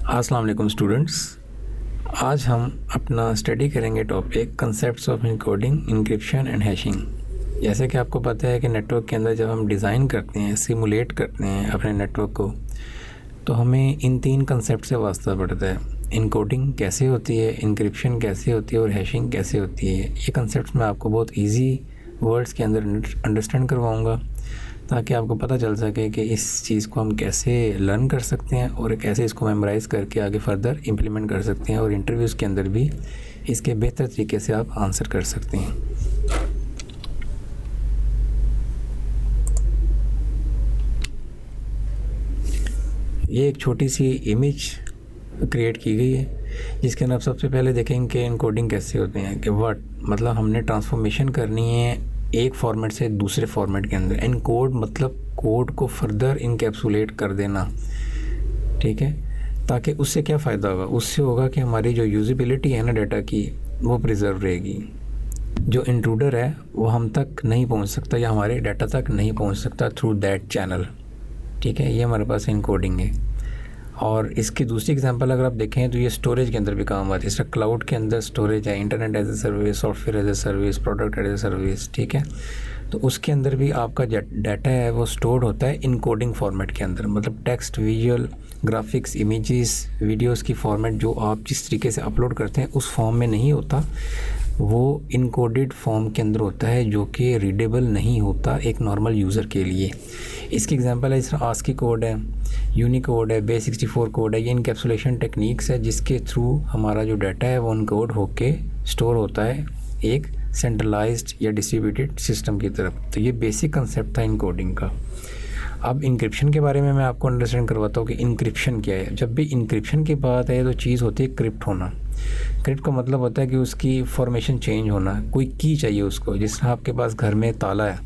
अस्सलाम वालेकुम स्टूडेंट्स। आज हम अपना स्टडी करेंगे topic concepts of encoding, encryption and hashing. जैसे कि आपको पता है कि नेटवर्क के अंदर जब हम डिज़ाइन करते हैं, सिमुलेट करते हैं अपने नेटवर्क को, तो हमें इन तीन कंसेप्ट से वास्ता पड़ता है। इनकोडिंग कैसे होती है, इंक्रिप्शन कैसे होती है और हैशिंग कैसे होती है। ये कंसेप्ट मैं आपको बहुत ईजी वर्ड्स के अंदर अंडरस्टैंड करवाऊँगा ताकि आपको पता चल सके कि इस चीज़ को हम कैसे लर्न कर सकते हैं और कैसे इसको मेमोराइज़ करके आगे फर्दर इम्प्लीमेंट कर सकते हैं और इंटरव्यूज़ के अंदर भी इसके बेहतर तरीके से आप आंसर कर सकते हैं। ये एक छोटी सी इमेज क्रिएट की गई है जिसके अंदर आप सबसे पहले देखेंगे कि इनकोडिंग कैसे होते हैं, कि व्हाट मतलब हमने ट्रांसफॉर्मेशन करनी है एक फॉर्मेट से दूसरे फॉर्मेट के अंदर। इनकोड मतलब कोड को फर्दर इनकैप्सुलेट कर देना, ठीक है। ताकि उससे क्या फ़ायदा होगा, उससे होगा कि हमारी जो यूजिबिलिटी है ना डाटा की, वो प्रिजर्व रहेगी। जो इंट्रूडर है वो हम तक नहीं पहुंच सकता या हमारे डाटा तक नहीं पहुंच सकता थ्रू दैट चैनल, ठीक है। ये हमारे पास इनकोडिंग है। और इसकी दूसरी एग्जांपल अगर आप देखें तो ये स्टोरेज के अंदर भी काम आती है। इसका क्लाउड के अंदर स्टोरेज है, internet as a service, software as a service, product as a service, ठीक है। तो उसके अंदर भी आपका डाटा है वो स्टोर्ड होता है इनकोडिंग फॉर्मेट के अंदर। मतलब text, visual, graphics, images, videos की फॉर्मेट जो आप जिस तरीके से अपलोड करते हैं उस फॉर्म में नहीं होता, वो इनकोडेड फॉर्म के अंदर होता है जो कि रीडेबल नहीं होता एक नॉर्मल यूज़र के लिए। इसकी एग्जांपल है, इस तरह आस्की कोड है, यूनिकोड है, base64 कोड है। ये इनकैप्सुलेशन टेक्निक्स है जिसके थ्रू हमारा जो डाटा है वो इनकोड होके स्टोर होता है एक सेंट्रलाइज्ड या डिस्ट्रीब्यूटेड सिस्टम की तरफ। तो ये बेसिक कंसेप्ट था इनकोडिंग का। अब इंक्रिप्शन के बारे में मैं आपको अंडरस्टैंड करवाता हूँ कि इंक्रिप्शन क्या है। जब भी इंक्रिप्शन की बात है तो चीज़ होती है क्रिप्ट होना। क्रिप्ट का मतलब होता है कि उसकी फॉर्मेशन चेंज होना। कोई की चाहिए उसको, जिस तरह आपके पास घर में ताला है,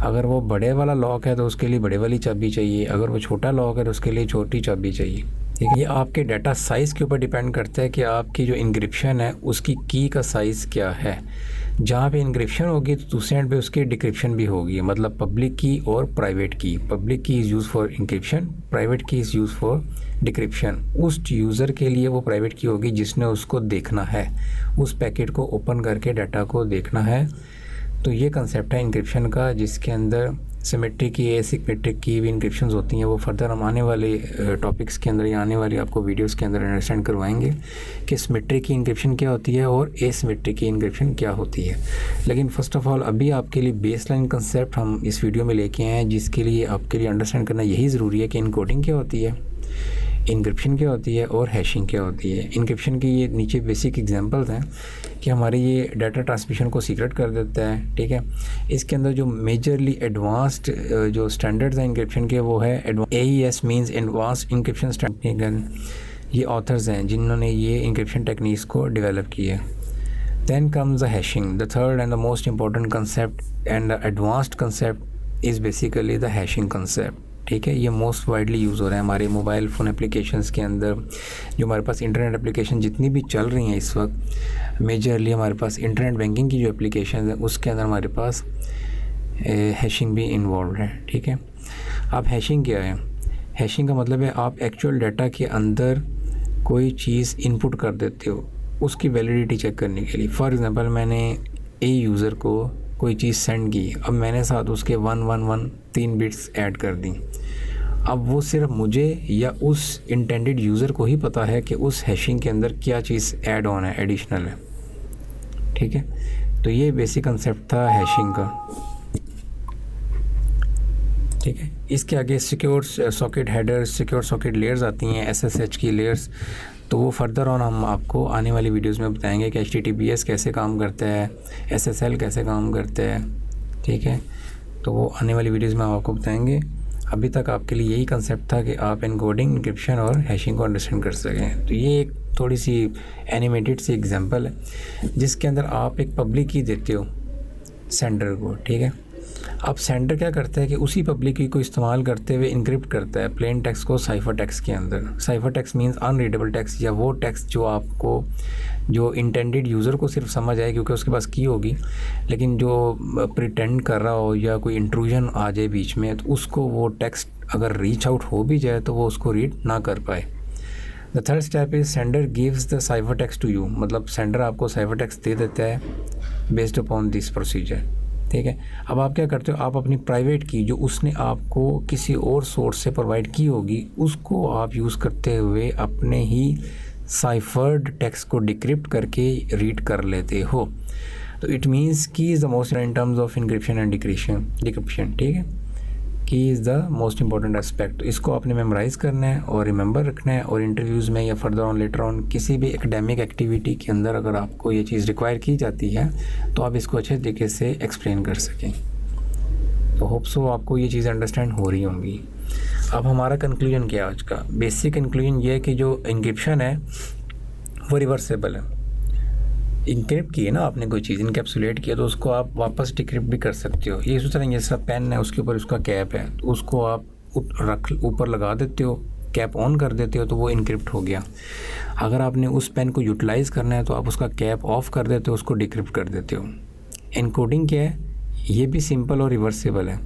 अगर वो बड़े वाला लॉक है तो उसके लिए बड़े वाली चाबी चाहिए, अगर वो छोटा लॉक है तो उसके लिए छोटी चाबी चाहिए, ठीक है। ये आपके डाटा साइज़ के ऊपर डिपेंड करता है कि आपकी जो इंक्रिप्शन है उसकी की का साइज़ क्या है। जहाँ पे इंक्रिप्शन होगी तो दूसरे एंड पे उसकी डिक्रिप्शन भी होगी। मतलब पब्लिक की और private key. Public key is use for encryption, private key is use for decryption. उस यूज़र के लिए वो प्राइवेट की होगी जिसने उसको देखना है, उस पैकेट को ओपन करके डाटा को देखना है। तो ये कंसेप्ट है इंक्रिप्शन का, जिसके अंदर सिमेट्रिक की, एसिमेट्रिक की भी इंक्रिप्शंस होती हैं। वो फर्दर हम आने वाले टॉपिक्स के अंदर या आने वाली आपको वीडियोस के अंदर अंडरस्टैंड करवाएंगे कि सिमेट्रिक की इंक्रिप्शन क्या होती है और एसिमेट्रिक की इंक्रिप्शन क्या होती है। लेकिन फ़र्स्ट ऑफ़ ऑल अभी आपके लिए बेसलाइन कंसेप्ट हम इस वीडियो में लेके आए हैं, जिसके लिए आपके लिए अंडरस्टैंड करना यही ज़रूरी है कि इनकोडिंग क्या होती है, इंक्रिप्शन क्या होती है और हैशिंग क्या होती है। इंक्रिप्शन की ये नीचे बेसिक एग्जांपल्स हैं कि हमारे ये डाटा ट्रांसमिशन को सीक्रेट कर देता है, ठीक है। इसके अंदर जो मेजरली एडवांस्ड जो स्टैंडर्ड्स हैं इंक्रिप्शन के, वो है AES means advanced encryption standard. ये ऑथर्स हैं जिन्होंने ये इंक्रिप्शन टेक्निक्स को डेवलप किया। Then comes the hashing, the third and the most important concept and the advanced concept is basically the hashing concept, ठीक है। ये मोस्ट वाइडली यूज़ हो रहा है हमारे मोबाइल फ़ोन एप्लीकेशंस के अंदर। जो हमारे पास इंटरनेट एप्लीकेशन जितनी भी चल रही हैं इस वक्त, मेजरली हमारे पास इंटरनेट बैंकिंग की जो एप्लीकेशन है उसके अंदर हमारे पास हैशिंग भी इन्वॉल्व है, ठीक है। अब हैशिंग क्या है? हैशिंग का मतलब है आप एक्चुअल डाटा के अंदर कोई चीज़ इनपुट कर देते हो उसकी वैलिडिटी चेक करने के लिए। फॉर एग्ज़ाम्पल मैंने यूज़र को कोई चीज़ सेंड की, अब मैंने साथ उसके 111 3 बिट्स ऐड कर दी। अब वो सिर्फ मुझे या उस इंटेंडेड यूज़र को ही पता है कि उस हैशिंग के अंदर क्या चीज़ ऐड ऑन है, एडिशनल है, ठीक है। तो ये बेसिक कंसेप्ट था हैशिंग का, ठीक है। इसके आगे secure socket headers, secure socket layers आती हैं, SSH की लेयर्स। तो वो फर्दर ऑन हम आपको आने वाली वीडियोस में बताएंगे कि HTTPS कैसे काम करता है, SSL कैसे काम करता है, ठीक है। तो वो आने वाली वीडियोस में हम आपको बताएंगे। अभी तक आपके लिए यही कंसेप्ट था कि आप इनकोडिंग, इंक्रिप्शन और हैशिंग को अंडरस्टैंड कर सकें। तो ये एक थोड़ी सी एनिमेटेड सी एग्जांपल है जिसके अंदर आप एक पब्लिक की देते हो सेंडर को, ठीक है। अब सेंडर क्या करता है कि उसी पब्लिक की को इस्तेमाल करते हुए इनक्रिप्ट करता है प्लेन टेक्स्ट को साइफर टेक्स्ट के अंदर। Cipher text means unreadable text, या वो टेक्स्ट जो आपको जो इंटेंडेड यूज़र को सिर्फ समझ आए क्योंकि उसके पास की होगी, लेकिन जो प्रिटेंड कर रहा हो या कोई इंट्रूजन आ जाए बीच में तो उसको वो टेक्स्ट अगर रीच आउट हो भी जाए तो वो उसको रीड ना कर पाए। The third step is sender gives the cipher text to you, मतलब सेंडर आपको साइफर टेक्स्ट दे देता है बेस्ड अपॉन दिस प्रोसीजर, ठीक है। अब आप क्या करते हो, आप अपनी प्राइवेट की जो उसने आपको किसी और सोर्स से प्रोवाइड की होगी उसको आप यूज़ करते हुए अपने ही साइफर्ड टेक्स्ट को डिक्रिप्ट करके रीड कर लेते हो। तो it means key is the most in terms of encryption and decryption, ठीक है, key is the most important aspect. इसको आपने मेमोराइज़ करना है और रिमेंबर रखना है, और इंटरव्यूज़ में या फर्दर ऑन लेटर ऑन किसी भी एकेडमिक एक्टिविटी के अंदर अगर आपको ये चीज़ रिक्वायर की जाती है तो आप इसको अच्छे तरीके से एक्सप्लेन कर सकें। तो होप सो आपको ये चीज़ अंडरस्टैंड हो रही होंगी। अब हमारा कंक्लूजन क्या है आज का? बेसिक कंक्लूजन ये है कि जो इंक्रिप्शन है वो रिवर्सेबल है। इंक्रिप्ट की है ना आपने कोई चीज़, इनकैप्सुलेट किया, तो उसको आप वापस डिक्रिप्ट भी कर सकते हो। ये सोच रहे हैं जैसा पेन है उसके ऊपर उसका कैप है, तो उसको आप ऊपर लगा देते हो, कैप ऑन कर देते हो तो वो इनक्रिप्ट हो गया। अगर आपने उस पेन को यूटिलाइज़ करना है तो आप उसका कैप ऑफ कर देते हो, उसको डिक्रिप्ट कर देते हो। इनकोडिंग क्या है? ये भी सिंपल और रिवर्सेबल है।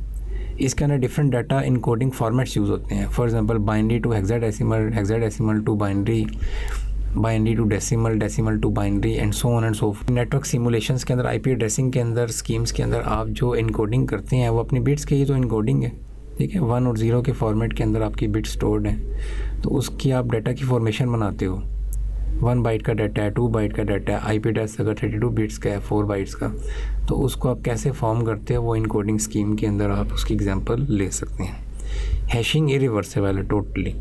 इसके अंदर different data encoding formats use होते हैं। For example binary to hexadecimal, hexadecimal to binary, binary to decimal, decimal to binary and so on and so forth. Network simulations के अंदर, आईपी एड्रेसिंग के अंदर, स्कीम्स के अंदर आप जो इनकोडिंग करते हैं वो अपनी बिट्स के ही तो इनकोडिंग है, ठीक है। 1 और 0 के फॉर्मेट के अंदर आपकी बिट स्टोर्ड है, तो उसकी आप डाटा की फॉर्मेशन बनाते हो। 1 बाइट का डाटा है, 2 बाइट का डाटा है, आईपी एड्रेस अगर 32 बिट्स का है, 4 बाइट्स का, तो उसको आप कैसे फॉर्म करते हो वो इनकोडिंग स्कीम के अंदर आप उसकी एग्जांपल ले सकते हैं। हैशिंग इरिवर्सेबल है टोटली,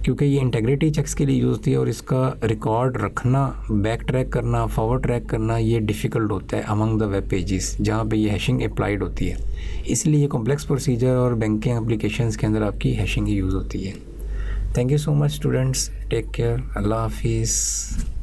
क्योंकि ये इंटेग्रिटी चेक्स के लिए यूज़ होती है और इसका रिकॉर्ड रखना, बैक ट्रैक करना, फॉरवर्ड ट्रैक करना ये डिफ़िकल्ट होता है अमंग द वेब पेजेस जहाँ पे ये हैशिंग अप्लाइड होती है। इसलिए ये कॉम्प्लेक्स प्रोसीजर और बैंकिंग एप्लीकेशंस के अंदर आपकी हैशिंग यूज़ होती है। Thank you so much students, take care, अल्लाह हाफिज़।